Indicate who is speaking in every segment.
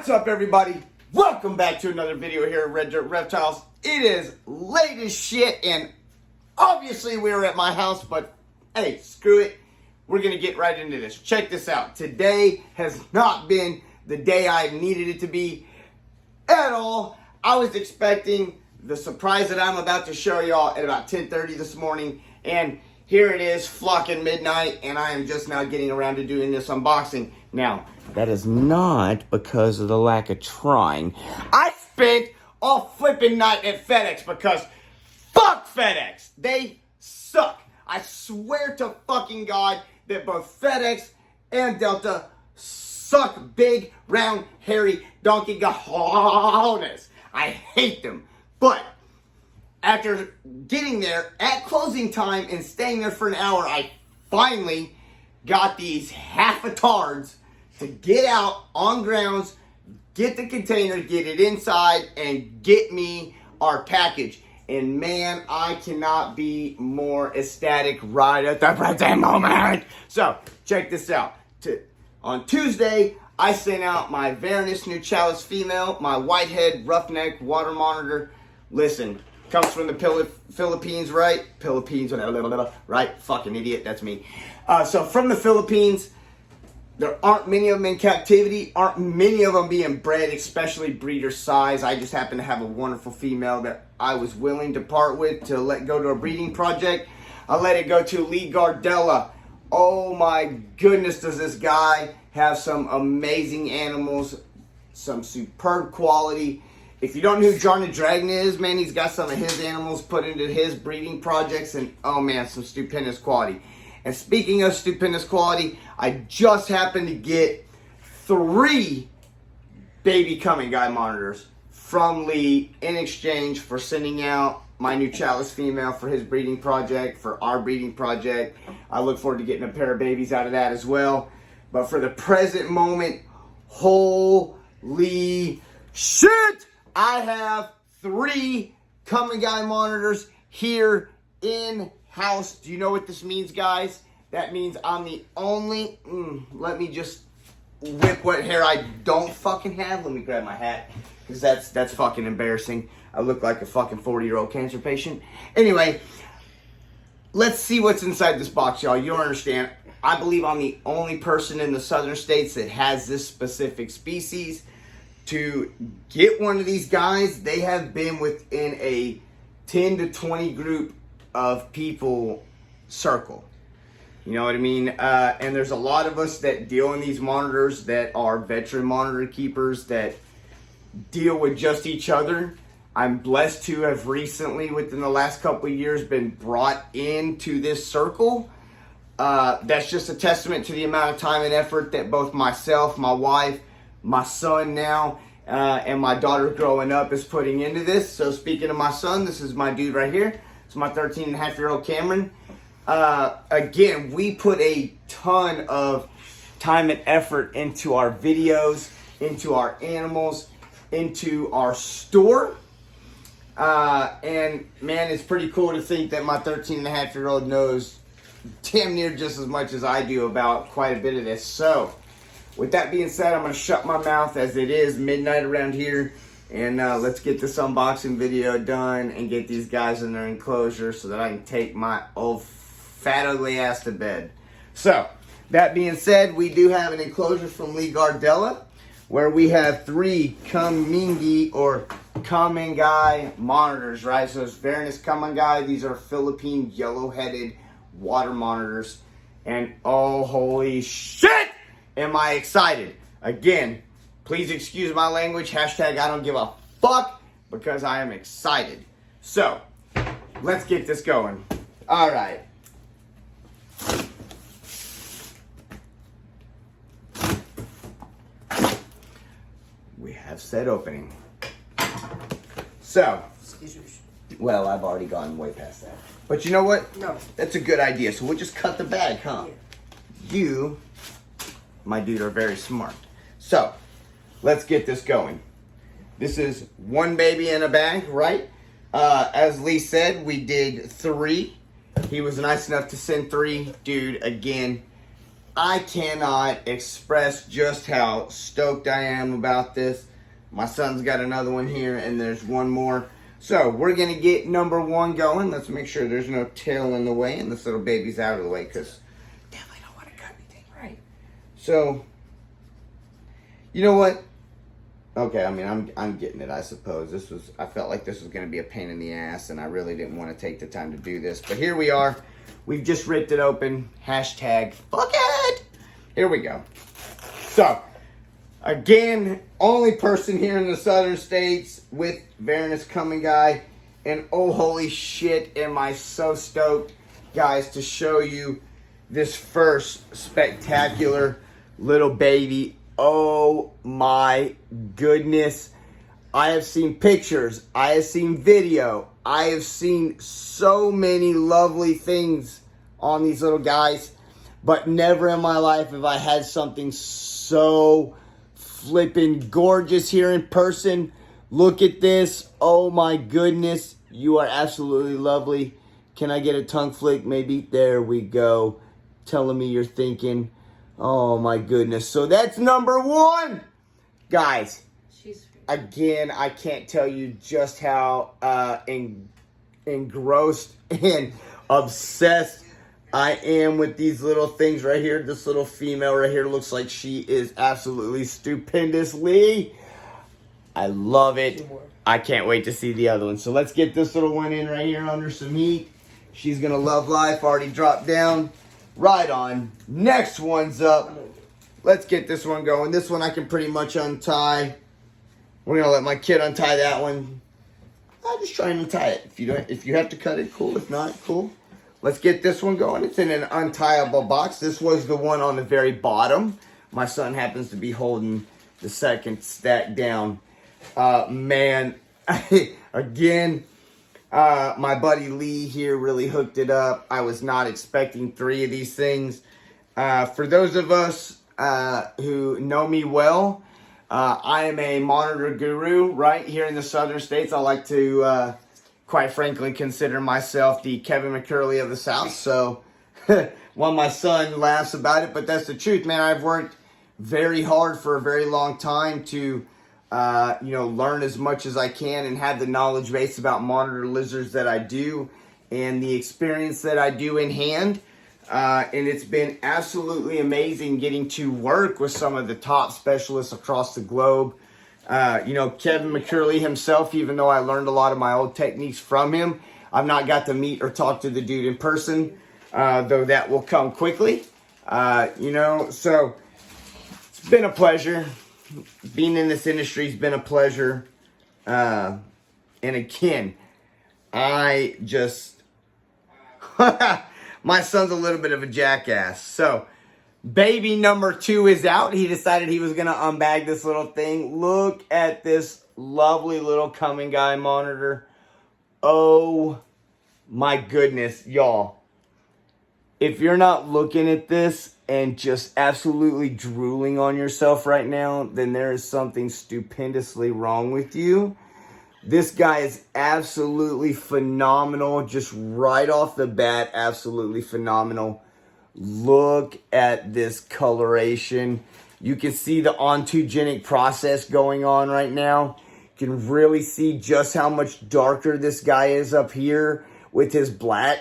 Speaker 1: What's up, everybody? Welcome back to another video here at Red Dirt Reptiles. It is late as shit, and obviously we were at my house, but hey, screw it. We're going to get right into this. Check this out. Today has not been the day I needed it to be at all. I was expecting the surprise that I'm about to show y'all at about 10:30 this morning, and here it is, flocking midnight, and I am just now getting around to doing this unboxing. Now, that is not because of the lack of trying. I spent all flipping night at FedEx because fuck FedEx. They suck. I swear to fucking God that both FedEx and Delta suck big, round, hairy donkey cojones. I hate them. But after getting there at closing time and staying there for an hour, I finally got these half-a-tards to get out on grounds, get the container, get it inside, and get me our package. And man, I cannot be more ecstatic right at the present moment. So, check this out. On Tuesday, I sent out my Varanus Cumingi female, my whitehead roughneck water monitor. Listen, comes from the Philippines, right? Philippines, right? Fucking idiot, that's me. So from the Philippines, there aren't many of them in captivity, aren't many of them being bred, especially breeder size. I just happen to have a wonderful female that I was willing to part with to let go to a breeding project. I let it go to Lee Gardella. Oh my goodness, does this guy have some amazing animals, some superb quality. If you don't know who Jarna Dragon is, man, he's got some of his animals put into his breeding projects, and oh man, some stupendous quality. And speaking of stupendous quality, I just happened to get 3 baby Cumingi monitors from Lee in exchange for sending out my new Chalice female for his breeding project, for our breeding project. I look forward to getting a pair of babies out of that as well. But for the present moment, holy shit! I have 3 Cumingi monitors here in house. Do you know what this means, guys? That means I'm the only, let me just whip what hair I don't fucking have. Let me grab my hat, because that's fucking embarrassing. I look like a fucking 40-year-old cancer patient. Anyway, let's see what's inside this box, y'all. You don't understand. I believe I'm the only person in the southern states that has this specific species. To get one of these guys, they have been within a 10 to 20 group of people circle. You know what I mean? And there's a lot of us that deal in these monitors that are veteran monitor keepers that deal with just each other. I'm blessed to have recently, within the last couple of years, been brought into this circle. That's just a testament to the amount of time and effort that both myself, my wife, my son now, and my daughter growing up is putting into this. So speaking of my son, this is my dude right here. It's my 13-and-a-half-year-old Cameron. Again, we put a ton of time and effort into our videos, into our animals, into our store. And man, it's pretty cool to think that my 13-and-a-half-year-old knows damn near just as much as I do about quite a bit of this. So, with that being said, I'm going to shut my mouth as it is midnight around here. And let's get this unboxing video done and get these guys in their enclosure so that I can take my old fat ugly ass to bed. So, that being said, we do have an enclosure from Lee Gardella where we have 3 Cumingi or Cumingi monitors, right? So it's Varanus Cumingi. These are Philippine yellow-headed water monitors. And oh, holy shit! Am I excited? Again, please excuse my language. Hashtag I don't give a fuck, because I am excited. So, let's get this going. Alright. We have said opening. So, well, I've already gone way past that. But you know what?
Speaker 2: No.
Speaker 1: That's a good idea. So we'll just cut the bag, huh?
Speaker 2: Yeah.
Speaker 1: You, my dude, are very smart. So, let's get this going. This is 1 baby in a bag, right? As Lee said, we did 3. He was nice enough to send 3. Dude, again, I cannot express just how stoked I am about this. My son's got another one here, and there's one more. So we're going to get number one going. Let's make sure there's no tail in the way and this little baby's out of the way, because definitely don't want to cut anything, right? So, you know what? Okay, I mean, I'm getting it, I suppose. I felt like this was going to be a pain in the ass, and I really didn't want to take the time to do this. But here we are. We've just ripped it open. Hashtag, fuck it! Here we go. So, again, only person here in the southern states with Varanus Cumingi. And oh, holy shit, am I so stoked, guys, to show you this first spectacular little baby. Oh my goodness. I have seen pictures. I have seen video. I have seen so many lovely things on these little guys. But never in my life have I had something so flippin' gorgeous here in person. Look at this. Oh my goodness. You are absolutely lovely. Can I get a tongue flick? Maybe. There we go. Telling me you're thinking. Oh my goodness. So that's number one. Guys, again, I can't tell you just how engrossed and obsessed I am with these little things right here. This little female right here looks like she is absolutely stupendous. Lee, I love it. I can't wait to see the other one. So let's get this little one in right here under some heat. She's going to love life. Already dropped down. Right on. Next one's up. Let's get this one going. This one I can pretty much untie. We're going to let my kid untie that one. I'll just try and untie it. If you have to cut it, cool. If not, cool. Let's get this one going. It's in an untieable box. This was the one on the very bottom. My son happens to be holding the second stack down. Man, again, my buddy Lee here really hooked it up. I was not expecting 3 of these things. For those of us who know me well, I am a monitor guru right here in the southern states. I like to, quite frankly, consider myself the Kevin McCurley of the South. So, well, my son laughs about it, but that's the truth, man. I've worked very hard for a very long time to learn as much as I can and have the knowledge base about monitor lizards that I do and the experience that I do in hand. And it's been absolutely amazing getting to work with some of the top specialists across the globe. Kevin McCurley himself, even though I learned a lot of my old techniques from him, I've not got to meet or talk to the dude in person, though that will come quickly. So it's been a pleasure. Being in this industry has been a pleasure. And again, I just... my son's a little bit of a jackass. So, baby number 2 is out. He decided he was going to unbag this little thing. Look at this lovely little Cumingi monitor. Oh, my goodness, y'all. If you're not looking at this and just absolutely drooling on yourself right now, then there is something stupendously wrong with you. This guy is absolutely phenomenal. Just right off the bat, absolutely phenomenal. Look at this coloration. You can see the ontogenic process going on right now. You can really see just how much darker this guy is up here with his black.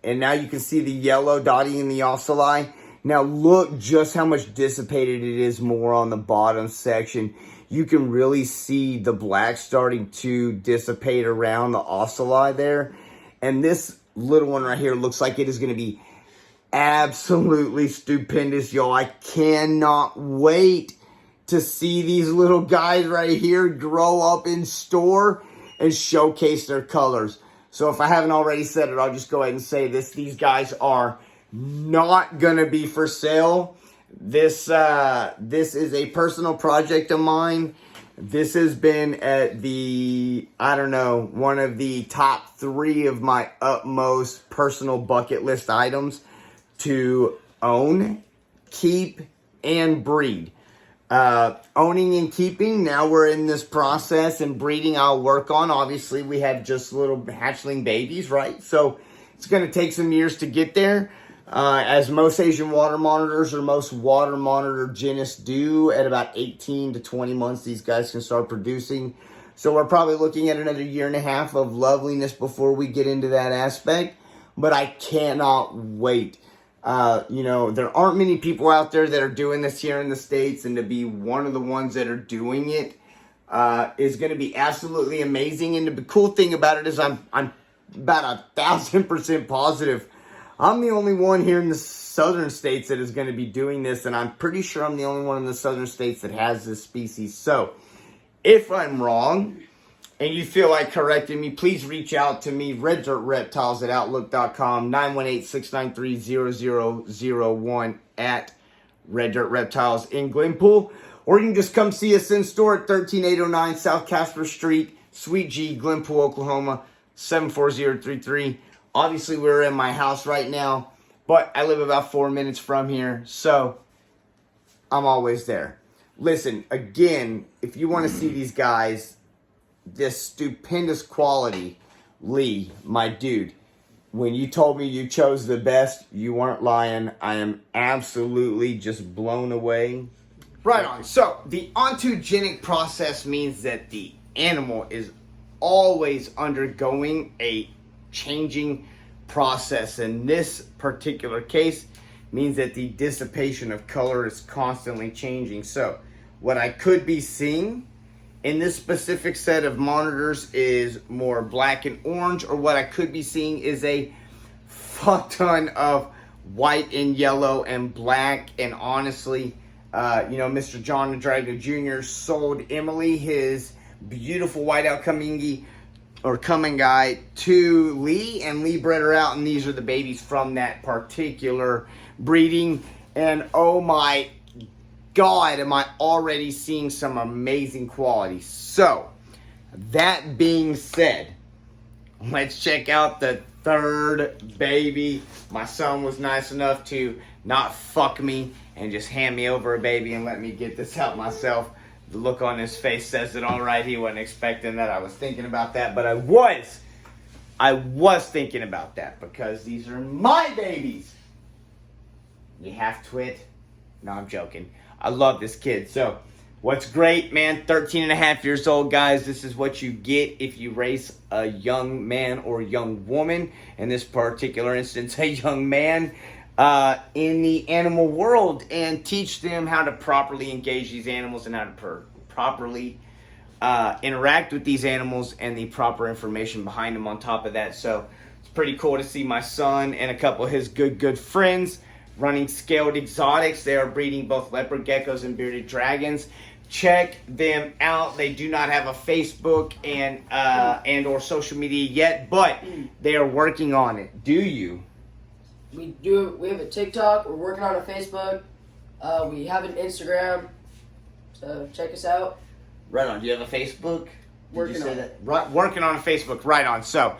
Speaker 1: And now you can see the yellow dotting the ocelli. Now look just how much dissipated it is more on the bottom section. You can really see the black starting to dissipate around the ocelli there. And this little one right here looks like it is going to be absolutely stupendous, y'all. I cannot wait to see these little guys right here grow up in store and showcase their colors. So if I haven't already said it, I'll just go ahead and say this. These guys are not going to be for sale. This is a personal project of mine. This has been at one of the top 3 of my utmost personal bucket list items to own, keep, and breed. Owning and keeping, now we're in this process, and breeding I'll work on. Obviously, we have just little hatchling babies, right? So it's going to take some years to get there. as most Asian water monitors or most water monitor genus do. At about 18 to 20 months, these guys can start producing. So we're probably looking at another year and a half of loveliness before we get into that aspect. But I cannot wait. There aren't many people out there that are doing this here in the States, and to be one of the ones that are doing it is going to be absolutely amazing. And the cool thing about it is I'm about 1,000% positive I'm the only one here in the southern states that is going to be doing this, and I'm pretty sure I'm the only one in the southern states that has this species. So, if I'm wrong, and you feel like correcting me, please reach out to me, reddirtreptiles@outlook.com, 918-693-0001 at Red Dirt Reptiles in Glenpool. Or you can just come see us in store at 13809 South Casper Street, Suite G, Glenpool, Oklahoma, 74033. Obviously, we're in my house right now, but I live about 4 minutes from here, so I'm always there. Listen, again, if you want to see these guys, this stupendous quality, Lee, my dude, when you told me you chose the best, you weren't lying. I am absolutely just blown away. Right on. So, the ontogenic process means that the animal is always undergoing a changing process. In this particular case, means that the dissipation of color is constantly changing. So, what I could be seeing in this specific set of monitors is more black and orange, or what I could be seeing is a fuck ton of white and yellow and black. And honestly, Mr. John the Dragon Jr. sold Emily his beautiful whiteout Cumingi to Lee, and Lee bred her out, and these are the babies from that particular breeding. And oh my God, am I already seeing some amazing quality. So, that being said, let's check out the third baby. My son was nice enough to not fuck me and just hand me over a baby and let me get this out myself. The look on his face says it all right. He wasn't expecting that. I was thinking about that, but I was thinking about that because these are my babies. You half twit? No, I'm joking. I love this kid. So, what's great, man, 13 and a half years old, guys. This is what you get if you raise a young man or young woman. In this particular instance, a young man in the animal world, and teach them how to properly engage these animals and how to properly interact with these animals and the proper information behind them on top of that. So it's pretty cool to see my son and a couple of his good friends running Scaled Exotics. They are breeding both leopard geckos and bearded dragons. Check them out. They do not have a Facebook and or social media yet, but they are working on it. Do you?
Speaker 2: We do. We have a TikTok. We're working on a Facebook. We have an Instagram. So check us out.
Speaker 1: Right on. Do you have a Facebook?
Speaker 2: Working on
Speaker 1: that? Right, working on a Facebook. Right on. So,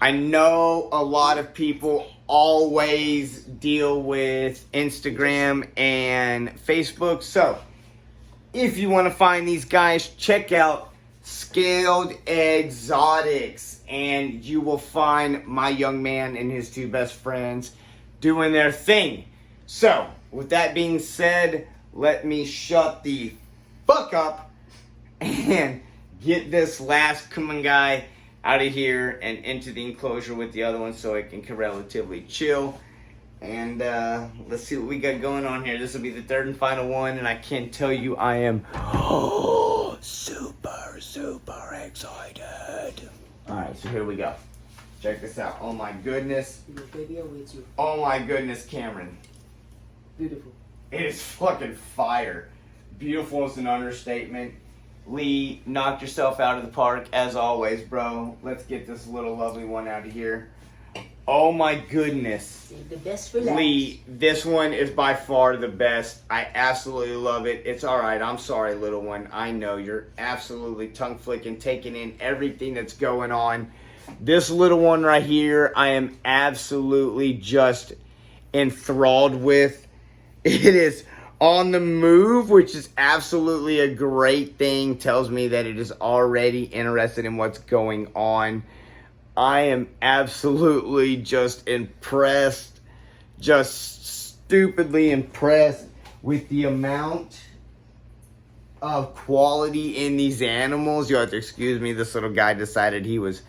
Speaker 1: I know a lot of people always deal with Instagram and Facebook. So, if you want to find these guys, check out Scaled Exotics, and you will find my young man and his two best friends doing their thing. So, with that being said, let me shut the fuck up and get this last Cumingi out of here and into the enclosure with the other one so it can relatively chill. And let's see what we got going on here. This will be the third and final one, and I can tell you I am super excited. Alright, so here we go. Check this out. Oh my goodness. Oh my goodness, Cameron.
Speaker 2: Beautiful.
Speaker 1: It is fucking fire. Beautiful is an understatement. Lee, knocked yourself out of the park as always, bro. Let's get this little lovely one out of here. Oh my goodness.
Speaker 2: The best for last.
Speaker 1: Lee, this one is by far the best. I absolutely love it. It's alright. I'm sorry, little one. I know you're absolutely tongue flicking, taking in everything that's going on. This little one right here, I am absolutely just enthralled with. It is on the move, which is absolutely a great thing. Tells me that it is already interested in what's going on. I am absolutely just impressed. just stupidly impressed with the amount of quality in these animals. You have to excuse me, this little guy decided he was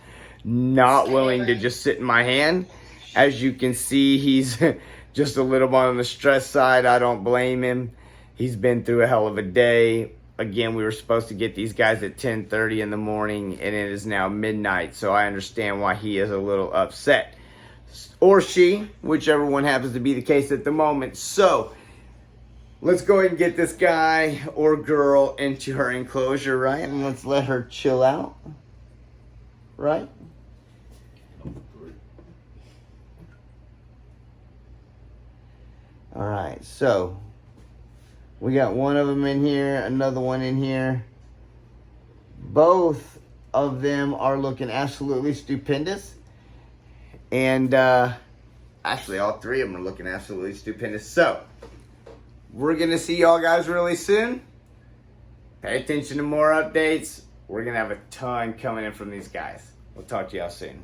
Speaker 1: not willing to just sit in my hand. As you can see, he's just a little bit on the stress side. I don't blame him. He's been through a hell of a day. Again, we were supposed to get these guys at 10:30 in the morning, and it is now midnight, so I understand why he is a little upset. Or she, whichever one happens to be the case at the moment. So, let's go ahead and get this guy or girl into her enclosure, right? And let's let her chill out, right? All right, so we got one of them in here, another one in here. Both of them are looking absolutely stupendous. And actually, all three of them are looking absolutely stupendous. So, we're going to see y'all guys really soon. Pay attention to more updates. We're going to have a ton coming in from these guys. We'll talk to y'all soon.